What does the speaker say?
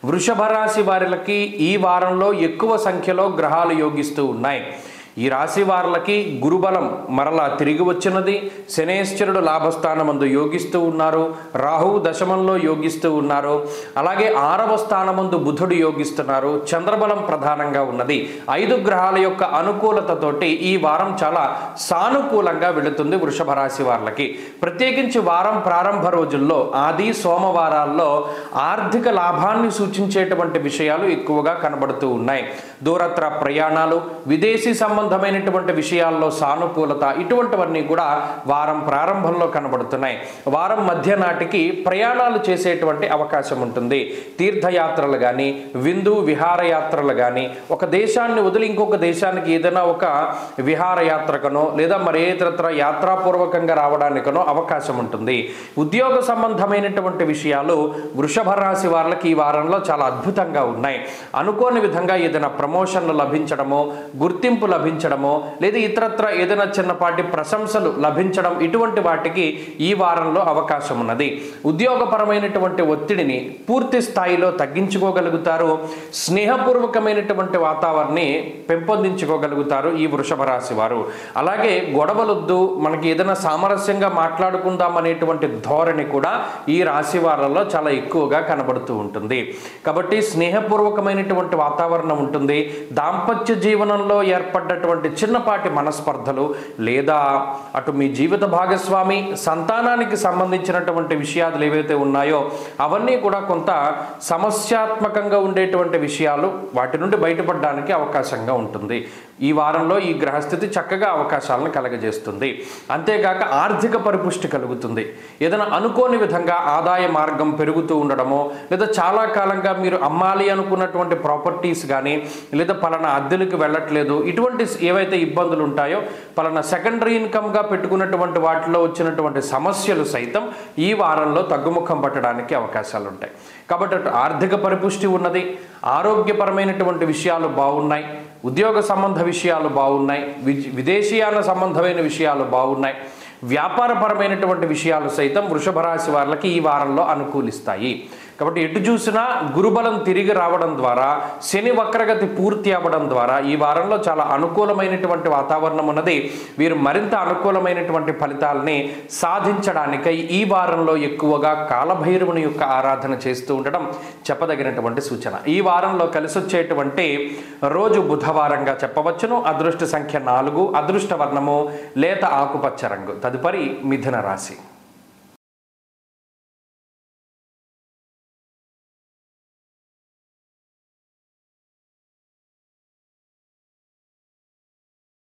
వృషభ రాశి వారికి ఈ వారంలో ఎక్కువ సంఖ్యలో గ్రహాలు యోగిస్తూ ఉన్నాయి. ఈ రాశి వారికి గురుబలం మరలా తిరిగి వచ్చినది. శనేశ్వరుడు లాభస్థానమందు యోగిస్తూ ఉన్నారు. రాహువు దశమంలో యోగిస్తూ ఉన్నారు. అలాగే 6వ స్థానమందు బుధుడు యోగిస్తున్నారు. చంద్రబలం ప్రధానంగా ఉన్నది. 5 గ్రహాల యొక్క అనుకూలతతోటి ఈ వారం చాలా సానుకూలంగా వెళుతుంది వృషభ రాశి వారికి. ప్రత్యేకించి వారం ప్రారంభ రోజుల్లో ఆది సోమవారాల్లో ఆర్థిక లాభాన్ని సూచించేటువంటి విషయాలు ఎక్కువగా కనబడుతూ ఉన్నాయి. దూరత్ర ప్రయాణాలు, విదేశీ సంబంధమైనటువంటి విషయాల్లో సానుకూలత, ఇటువంటివన్నీ కూడా వారం ప్రారంభంలో కనబడుతున్నాయి. వారం మధ్య నాటికి ప్రయాణాలు చేసేటువంటి అవకాశం ఉంటుంది. తీర్థయాత్రలు కానీ, విందు విహారయాత్రలు కానీ, ఒక దేశాన్ని వదిలి ఇంకొక దేశానికి ఏదైనా ఒక విహారయాత్రకనో లేదా మరేతరత్ర యాత్రాపూర్వకంగా రావడానికనో అవకాశం ఉంటుంది. ఉద్యోగ సంబంధమైనటువంటి విషయాలు వృషభ రాశి వారికి ఈ వారంలో చాలా అద్భుతంగా ఉన్నాయి. అనుకోని విధంగా ఏదైనా ప్రమోషన్లు లభించడమో, గుర్తింపు లభించడమో, లేదా ఇతరత్ర ఏదైనా చిన్నపాటి ప్రశంసలు లభించడం, ఇటువంటి వాటికి ఈ వారంలో అవకాశం ఉన్నది. ఉద్యోగపరమైనటువంటి ఒత్తిడిని పూర్తి స్థాయిలో తగ్గించుకోగలుగుతారు. స్నేహపూర్వకమైనటువంటి వాతావరణాన్ని పెంపొందించుకోగలుగుతారు ఈ వృషభ రాశి వారు. అలాగే గొడవలొద్దు, మనకి ఏదైనా సామరస్యంగా మాట్లాడుకుందాం అనేటువంటి ధోరణి కూడా ఈ రాశి వారంలో చాలా ఎక్కువగా కనబడుతూ ఉంటుంది. కాబట్టి స్నేహపూర్వకమైనటువంటి వాతావరణం ఉంటుంది. దాంపత్య జీవనంలో ఏర్పడ్డటువంటి చిన్నపాటి మనస్పర్ధలు, లేదా అటు మీ జీవిత భాగస్వామి సంతానానికి సంబంధించినటువంటి విషయాలు ఏవైతే ఉన్నాయో అవన్నీ కూడా కొంత సమస్యాత్మకంగా ఉండేటువంటి విషయాలు, వాటి నుండి బయటపడడానికి అవకాశంగా ఉంటుంది. ఈ వారంలో ఈ గ్రహస్థితి చక్కగా అవకాశాలను కలగజేస్తుంది. అంతేకాక ఆర్థిక పరిపుష్టి కలుగుతుంది. ఏదైనా అనుకోని విధంగా ఆదాయ మార్గం పెరుగుతూ ఉండడమో, లేదా చాలా కాలంగా మీరు అమ్మాలి అనుకున్నటువంటి ప్రాపర్టీస్ కానీ, లేదా పలానా అద్దెలకు వెళ్ళట్లేదు, ఇటువంటి ఏవైతే ఇబ్బందులు ఉంటాయో, పలానా సెకండరీ ఇన్కమ్గా పెట్టుకున్నటువంటి వాటిలో వచ్చినటువంటి సమస్యలు సైతం ఈ వారంలో తగ్గుముఖం పట్టడానికి అవకాశాలు ఉంటాయి. కాబట్టి అటు ఆర్థిక పరిపుష్టి ఉన్నది, ఆరోగ్యపరమైనటువంటి విషయాలు బాగున్నాయి, ఉద్యోగ సంబంధ విషయాలు బాగున్నాయి, విదేశీయాన సంబంధమైన విషయాలు బాగున్నాయి, వ్యాపారపరమైనటువంటి విషయాలు సైతం వృషభ రాశి వారికి ఈ వారంలో అనుకూలిస్తాయి. కాబట్టి ఎటు చూసినా గురుబలం తిరిగి రావడం ద్వారా, శని వక్రగతి పూర్తి అవ్వడం ద్వారా ఈ వారంలో చాలా అనుకూలమైనటువంటి వాతావరణం ఉన్నది. వీరు మరింత అనుకూలమైనటువంటి ఫలితాలని సాధించడానికై ఈ వారంలో ఎక్కువగా కాలభైరవుని యొక్క ఆరాధన చేస్తూ ఉండడం చెప్పదగినటువంటి సూచన. ఈ వారంలో కలిసొచ్చేటువంటి రోజు బుధవారంగా చెప్పవచ్చును. అదృష్ట సంఖ్య 4, అదృష్ట వర్ణము లేత ఆకుపచ్చ రంగు. తదుపరి మిథున రాశి.